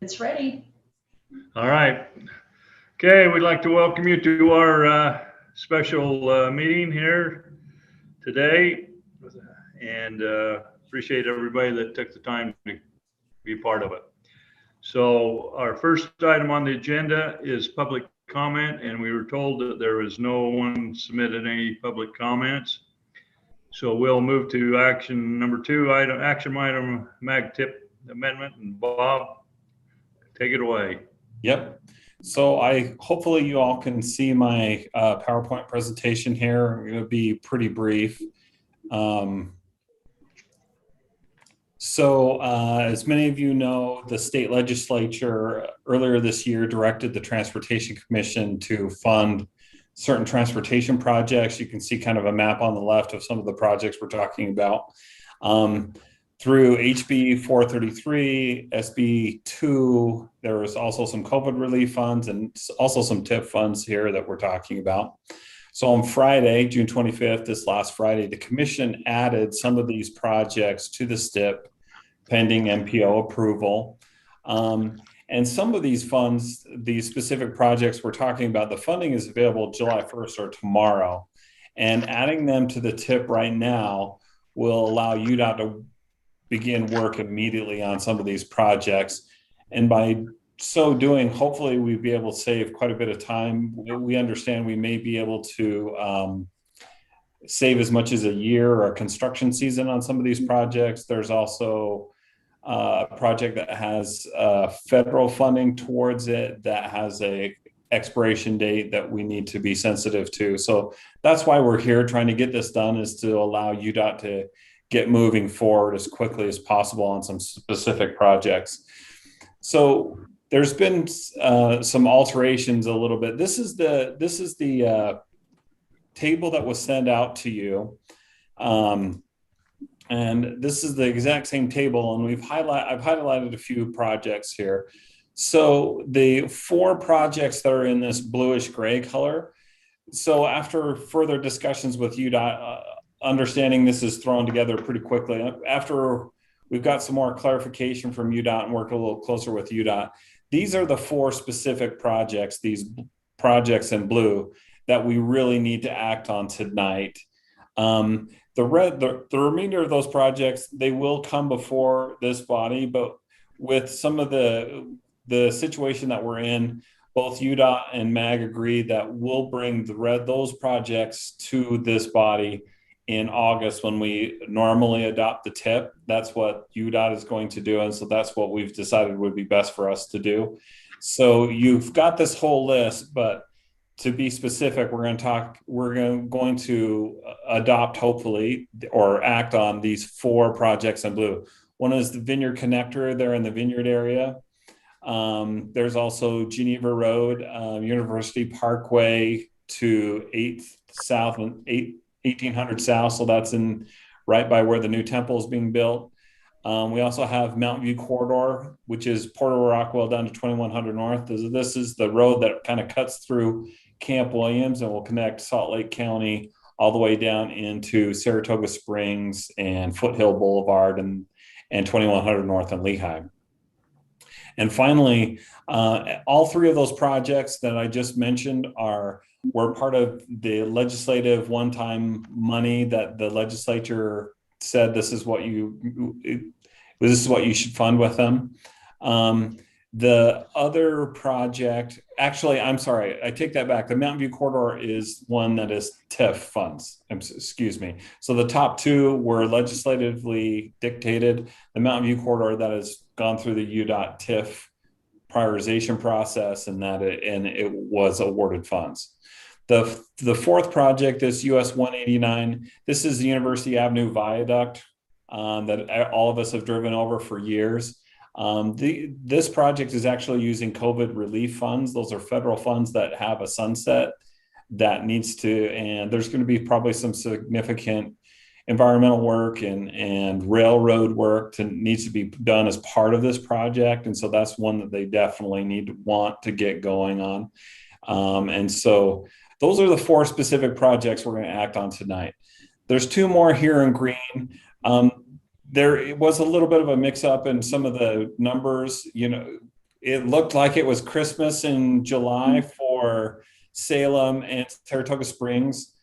It's ready. All right. Okay, we'd like to welcome you to our special meeting here today, and appreciate everybody that took the time to be part of it. So, our first item on the agenda is public comment, and we were told that there was no one submitted any public comments. So, we'll move to action number two, action item mag tip amendment, and Bob, take it away. Yep. So hopefully you all can see my PowerPoint presentation here. I'm going to be pretty brief. As many of you know, the state legislature earlier this year directed the Transportation Commission to fund certain transportation projects. You can see kind of a map on the left of some of the projects we're talking about. Through HB 433, SB 2, there was also some COVID relief funds and also some TIP funds here that we're talking about. So on Friday, June 25th, this last Friday, the commission added some of these projects to the STIP pending MPO approval. And some of these funds, these specific projects we're talking about, the funding is available July 1st or tomorrow. And adding them to the TIP right now will allow UDOT to begin work immediately on some of these projects. And by so doing, hopefully we'll be able to save quite a bit of time. We understand we may be able to save as much as a year or a construction season on some of these projects. There's also a project that has federal funding towards it that has a expiration date that we need to be sensitive to. So that's why we're here trying to get this done, is to allow UDOT to get moving forward as quickly as possible on some specific projects. So there's been some alterations a little bit. This is the table that was sent out to you. And this is the exact same table, and I've highlighted a few projects here. So the 4 projects that are in this bluish gray color. So after further discussions with UDOT, understanding this is thrown together pretty quickly, after we've got some more clarification from UDOT and worked a little closer with UDOT, these are the 4 specific projects, these projects in blue, that we really need to act on tonight. The remainder of those projects, they will come before this body, but with some of the situation that we're in, both UDOT and MAG agree that we'll bring those projects to this body in August when we normally adopt the TIP. That's what UDOT is going to do. And so that's what we've decided would be best for us to do. So you've got this whole list, but to be specific, we're going to adopt, hopefully, or act on these 4 projects in blue. One is the Vineyard Connector there in the Vineyard area. There's also Geneva Road, University Parkway to 8th South and 1800 South. So that's right by where the new temple is being built. We also have Mountain View Corridor, which is Porter Rockwell down to 2100 North. This is the road that kind of cuts through Camp Williams and will connect Salt Lake County all the way down into Saratoga Springs and Foothill Boulevard and 2100 North and Lehigh. And finally, all 3 of those projects that I just mentioned were part of the legislative one-time money that the legislature said this is what you should fund with them. The other project, actually, I'm sorry, I take that back. The Mountain View Corridor is one that is TIF funds, excuse me. So the top 2 were legislatively dictated. The Mountain View Corridor that has gone through the UDOT TIF prioritization process, and it was awarded funds. The 4th project is US 189. This is the University Avenue Viaduct that all of us have driven over for years. This project is actually using COVID relief funds. Those are federal funds that have a sunset that and there's going to be probably some significant environmental work and railroad work needs to be done as part of this project. And so that's one that they definitely want to get going on. And so those are the 4 specific projects we're going to act on tonight. There's 2 more here in green. There was a little bit of a mix up in some of the numbers. it looked like it was Christmas in July for Salem and Saratoga Springs.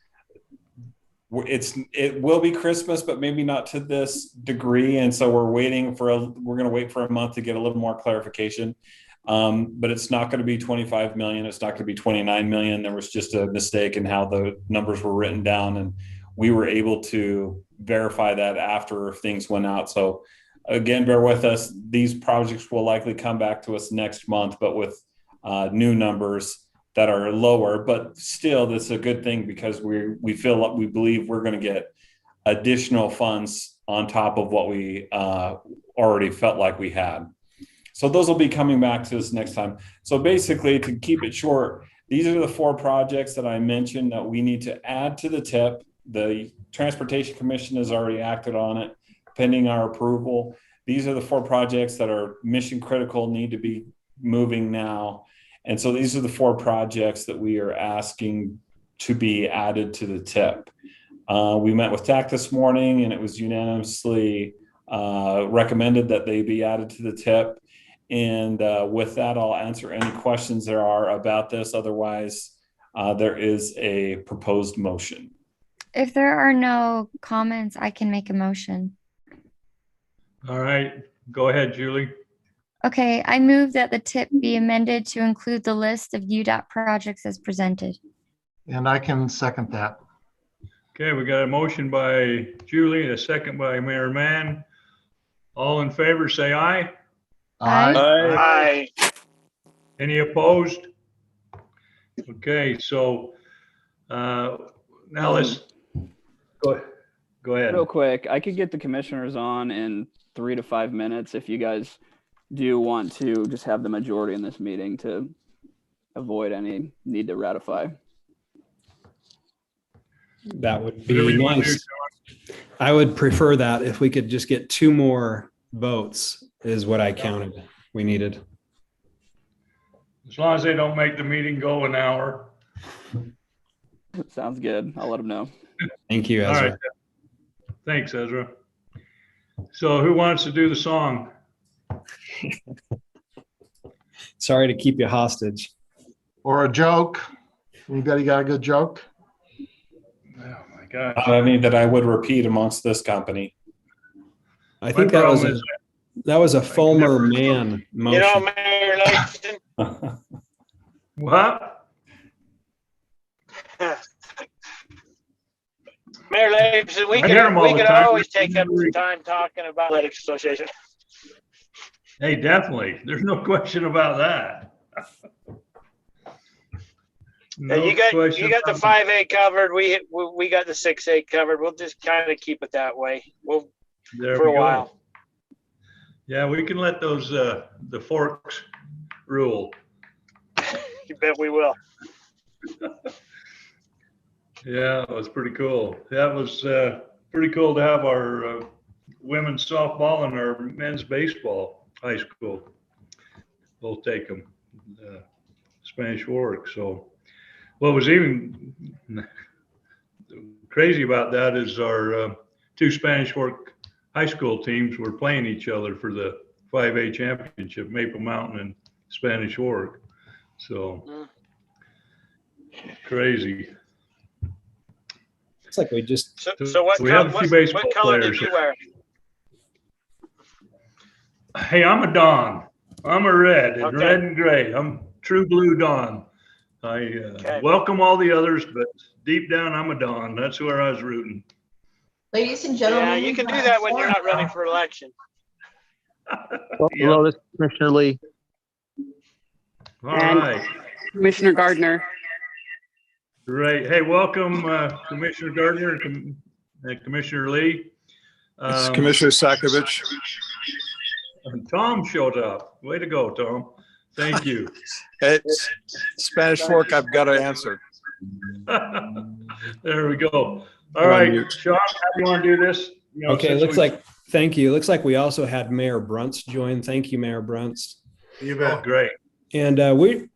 It will be Christmas, but maybe not to this degree. And so we're going to wait for a month to get a little more clarification. But it's not going to be 25 million. It's not going to be 29 million. There was just a mistake in how the numbers were written down. And we were able to verify that after things went out. So again, bear with us. These projects will likely come back to us next month, but with new numbers that are lower, but still that's a good thing because we believe we're going to get additional funds on top of what we already felt like we had. So those will be coming back to us next time. So basically, to keep it short, these are the 4 projects that I mentioned that we need to add to the TIP. The Transportation Commission has already acted on it, pending our approval. These are the 4 projects that are mission critical, need to be moving now. And so these are the 4 projects that we are asking to be added to the TIP. We met with TAC this morning, and it was unanimously recommended that they be added to the TIP. And with that, I'll answer any questions there are about this. Otherwise, there is a proposed motion. If there are no comments, I can make a motion. All right, go ahead, Julie. Okay, I move that the TIP be amended to include the list of UDOT projects as presented. And I can second that. Okay, we got a motion by Julie, a second by Mayor Mann. All in favor, say aye. Aye. Aye. Any opposed? Okay, so now let's go ahead. Real quick, I could get the commissioners on in 3 to 5 minutes if you guys do want to just have the majority in this meeting to avoid any need to ratify. That would Whatever be you want to nice. do, I would prefer that if we could just get 2 more votes is what I counted we needed. John. As long as they don't make the meeting go an hour. Sounds good. I'll let them know. Thank you, All Ezra. right. Thanks, Ezra. So who wants to do the song? Sorry to keep you hostage. Or a joke. Anybody got a good joke? Oh my gosh. Any that I would repeat amongst this company. I My think that problem is was a Fulmer Mann motion. You know, Mayor Langston, what? Mayor Langston, we I hear 'em all could the time. always take up some time talking about Athletics Association. Hey, definitely. There's no question about that. No You got question the about 5A covered. We got the 6A covered. We'll just kind of keep it that way. We'll There for we a go. while. Yeah, we can let those the forks rule. You bet we will. Yeah, it was pretty cool. That was pretty cool to have our women's softball and our men's baseball high school both take them Spanish Fork. So what was even crazy about that is our 2 Spanish Fork high school teams were playing each other for the 5A championship, Maple Mountain and Spanish Fork. So crazy. It's like we just So what, We have a few baseball what color players did you here. wear? Hey, I'm a Don. I'm a red, and Okay. red and gray. I'm true blue Don. I Okay. welcome all the others, but deep down, I'm a Don. That's where I was rooting. Ladies and gentlemen. Yeah, you can do that when you're not running for election. Yeah. This is Commissioner Lee. All And- right, Commissioner Gardner. great. Hey, welcome, Commissioner Gardner and Commissioner Lee. It's Um, Commissioner Sakovic. and Tom showed up. Way to go, Tom. Thank you. It's Spanish Fork, I've got to answer. There we go. All You're on right, mute. Sean, how do you want to do this? You know, okay. since Looks we- like thank you. Looks like we also had Mayor Brunts join. Thank you, Mayor Brunts. You Oh, bet. great. And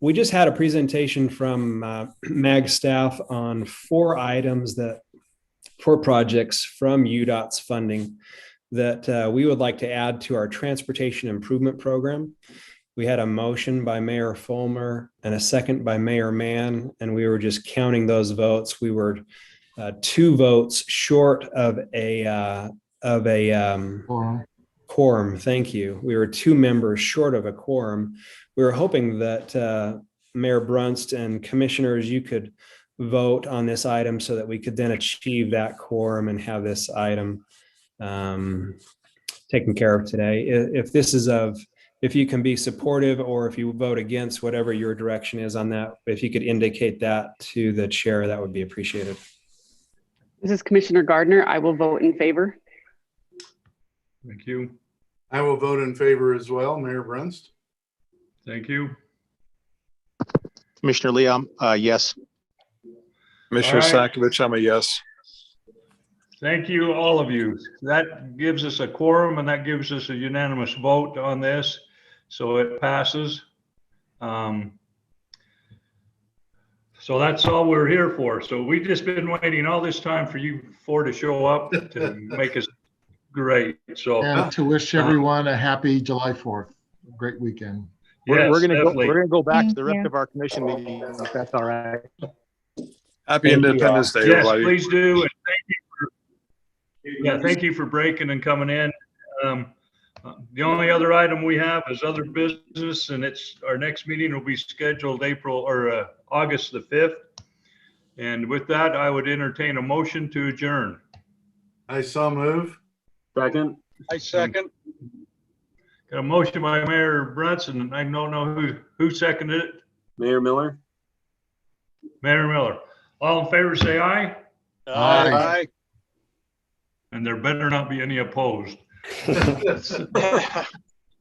we just had a presentation from MAG staff on 4 items 4 projects from UDOT's funding that we would like to add to our transportation improvement program. We had a motion by Mayor Fulmer and a second by Mayor Mann, and we were just counting those votes. We were 2 votes short of a quorum. Thank you. We were 2 members short of a quorum. We were hoping that Mayor Brunst and commissioners, you could vote on this item so that we could then achieve that quorum and have this item taken care of today. If you can be supportive, or if you vote against, whatever your direction is on that, if you could indicate that to the chair, that would be appreciated. This is Commissioner Gardner. I will vote in favor. Thank you. I will vote in favor as well, Mayor Brunst. Thank you. Commissioner Lee, yes. All Commissioner right. Sakovic, I'm a yes. Thank you, all of you. That gives us a quorum and that gives us a unanimous vote on this. So it passes. So that's all we're here for. So we've just been waiting all this time for you 4 to show up to make us great. So And to wish everyone a happy July 4th. Great weekend. yes, We're definitely. gonna go back to Thank the rest you. of our commission meetings, if that's all right. Happy Thank you, Independence Day, Yes, everybody. please do. And thank you for breaking and coming in. The only other item we have is other business, and our next meeting will be scheduled August the 5th. And with that, I would entertain a motion to adjourn. I so move. Second. I second. Got a motion by Mayor Brunson, and I don't know who seconded it. Mayor Miller. Mayor Miller. All in favor, say aye. Aye. And there better not be any opposed.